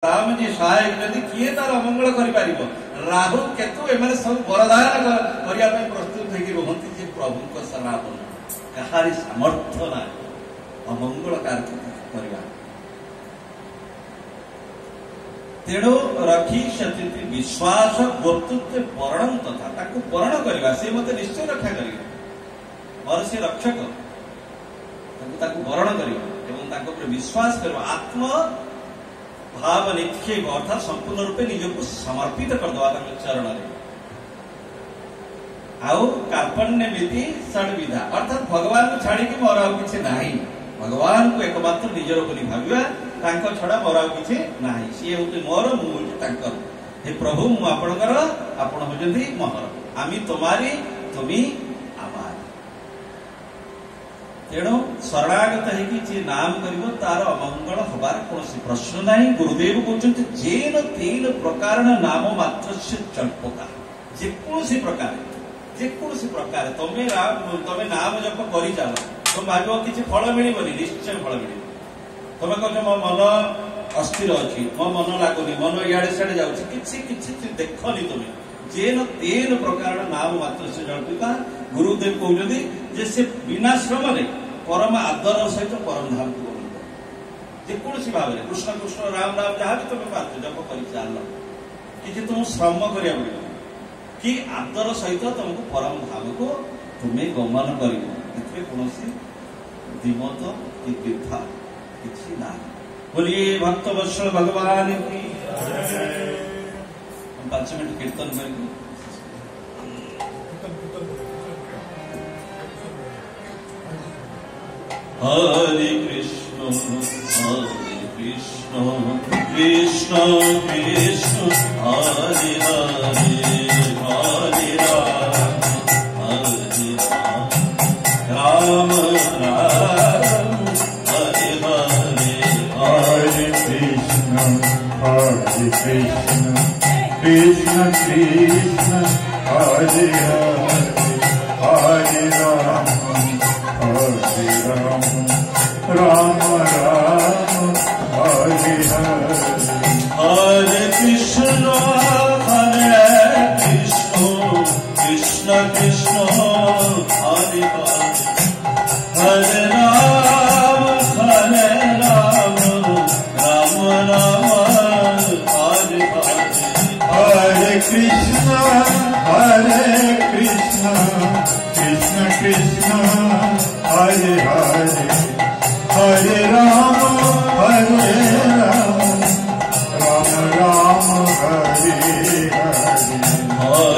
राम जी सहायक किए तार अमंगल कर राहु केतु एम सब बरदान करने प्रस्तुत होती जे प्रभु को सनातन कहारी सामर्थ्य ना अमंगल कार्य तेणु रखी सती विश्वास गोप्तृत्व वर्ण तथा वर्ण करवा से मत निश्चय रक्षा कर और से रक्षक वर्ण कर विश्वास कर आत्म भाव निक्षेप अर्थात संपूर्ण रूपे निजक समर्पित करदे चरण आउ कार्पण्य विधि षड्विधा अर्थात भगवान को छाड़ी मोर आउ किसी ना भगवान को एकमात्र निजर बोली भाविया छड़ा मोर आउ किसी ना सी हूँ मोर मुझे हे प्रभु मुझे आपण होती मोहर आमी तुम्हारी तुम्ही आमार तेणु शरणागत है नाम कर तार अमंगल हबार कौन प्रश्न ना गुरुदेव कहते जेन तेन प्रकार नाम मात्र से चंपका जेकोसी प्रकार तुम्हें नाम जप कर चल तुम भाव किसी फल मिलनी निश्चय फल मिल तुम कह मो मन अस्थिर अच्छी मो मन लगुनि मन इे सियाड़े जाऊँगी देखनी तुम्हें जेन तेन प्रकार नाम मात्र से जल्पिका गुरुदेव कहते जे से बिना श्रम परम आदर सहित परम धाम को जेकोसी भाव में कृष्ण कृष्ण राम राम जहाँ भी तुम पार्थ जप कर चल कि तुम श्रम करा पड़ो कि आदर सहित तुमको परम धाम को तुम्हें गमन कर कौन दिमत कि वृथा कि ना बोलिए भक्त वत्सल भगवान की 5 मिनट कीर्तन कर हरे कृष्ण कृष्ण कृष्ण हरे हरे हरे राम राम हरे हरे हरे कृष्ण कृष्ण कृष्ण हरे हरे हरे राम राम राम हरे हरे हरे कृष्ण कृष्ण कृष्ण हरे हरे हरे राम राम राम हरे हरे हरे कृष्ण कृष्ण कृष्ण हरे हरे हरे राम राम राम हरे हरे हरे कृष्ण कृष्ण कृष्ण हरे हरे हरे राम राम हरे हरे हरे कृष्ण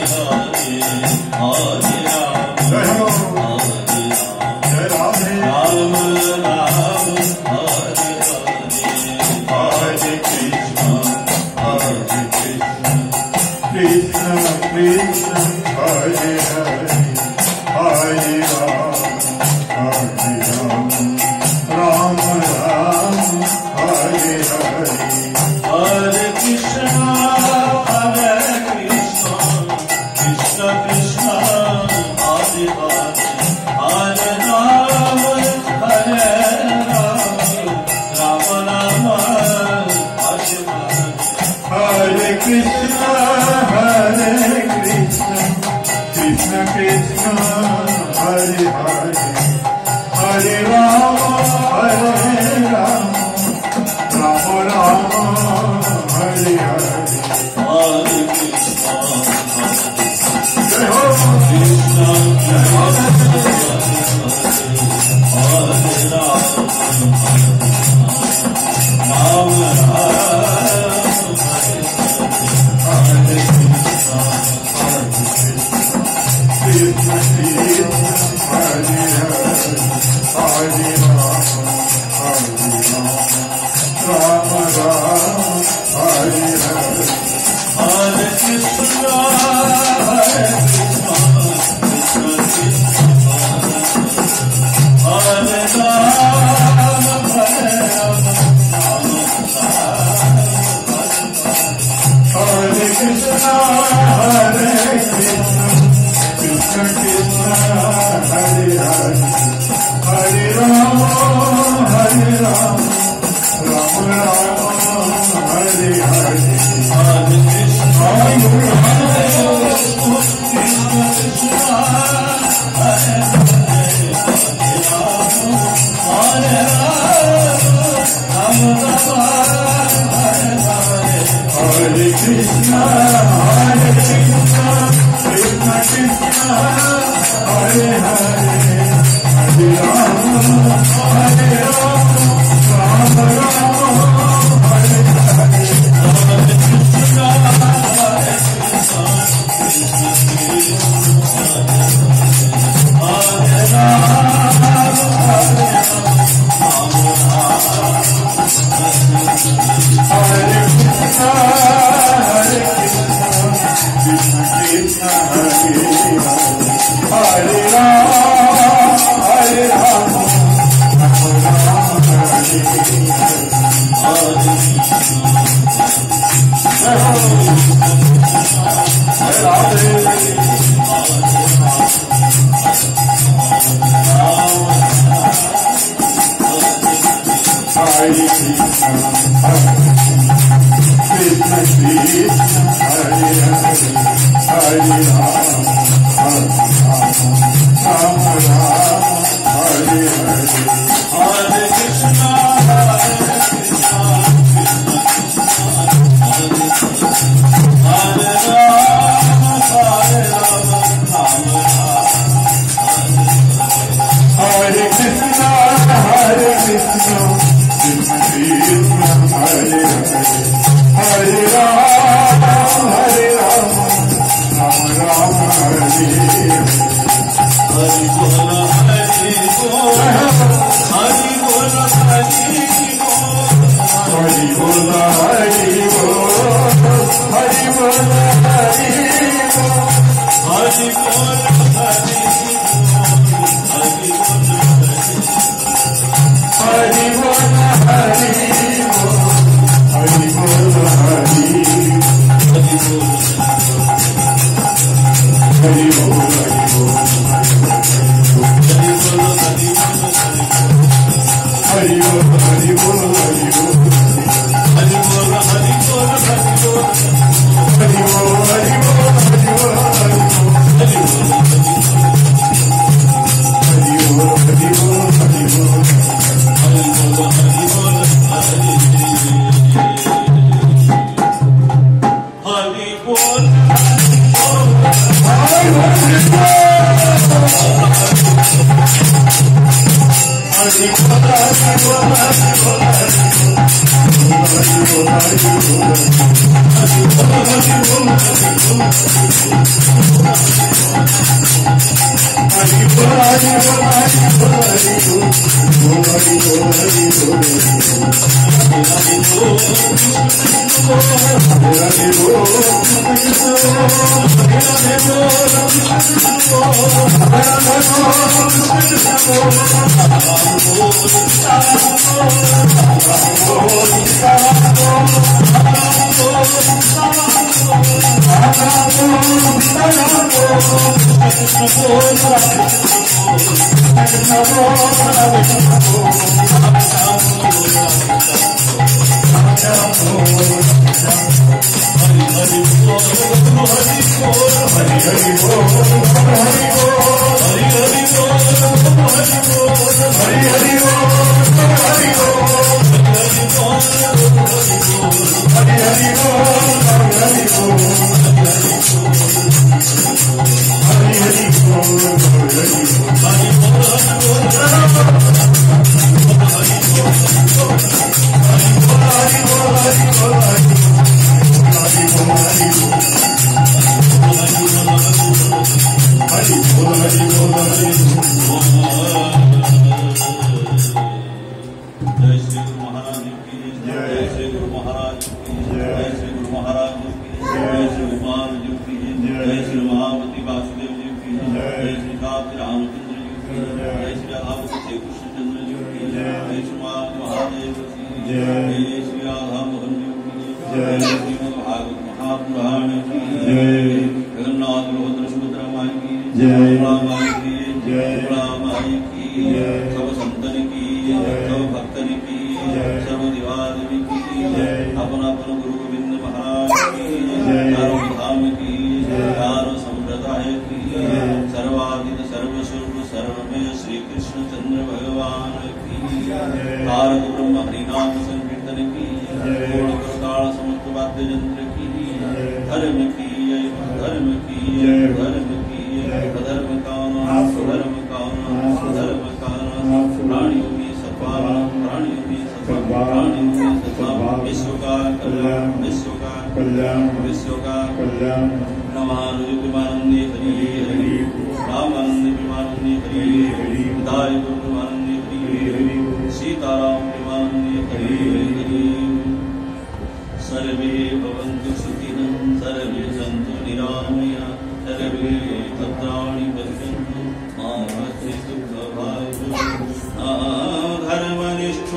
कृष्ण कृष्ण हरे हरे हरे राम राम हरे हरे हरे कृष्ण कृष्ण कृष्ण हरे हरे हरे राम राम राम हरे हरे हरे कृष्ण कृष्ण कृष्ण हरे हरे हरे राम राम हरे हरे हरे कृष्ण जय हो कृष्ण हरे राम हरे कृष्ण कृष्ण कृष्ण हरे हरे हरे राम Jai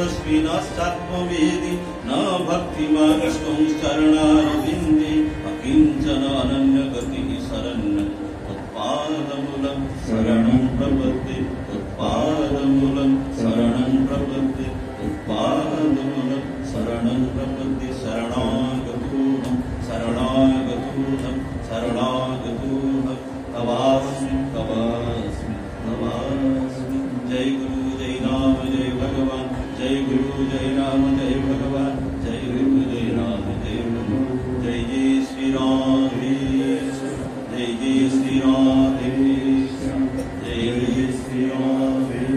तत्त्वस्मिनाश्चात्मवेदि न भक्तिमागष्टं शरणारविन्दे अकिञ्चन अनन्यगतिः शरण्य उत्पादमूलं शरणं प्रपद्ये उत्पादमूलं शरणं प्रपद्ये उत्पादमूलं शरणं प्रपद्ये शरणागतोऽहं शरणागतोऽहं शरणागतोऽहं तवास्मि तवास्मि तवास्मि। जय गुरु जय नाम जय भगवान जय गुरु जय नाम जय भगवान जय गुरु जय नाम जय भगवान जय जय श्री राधे जय जय श्री राधे जय जय श्री राधे।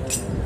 Thank you.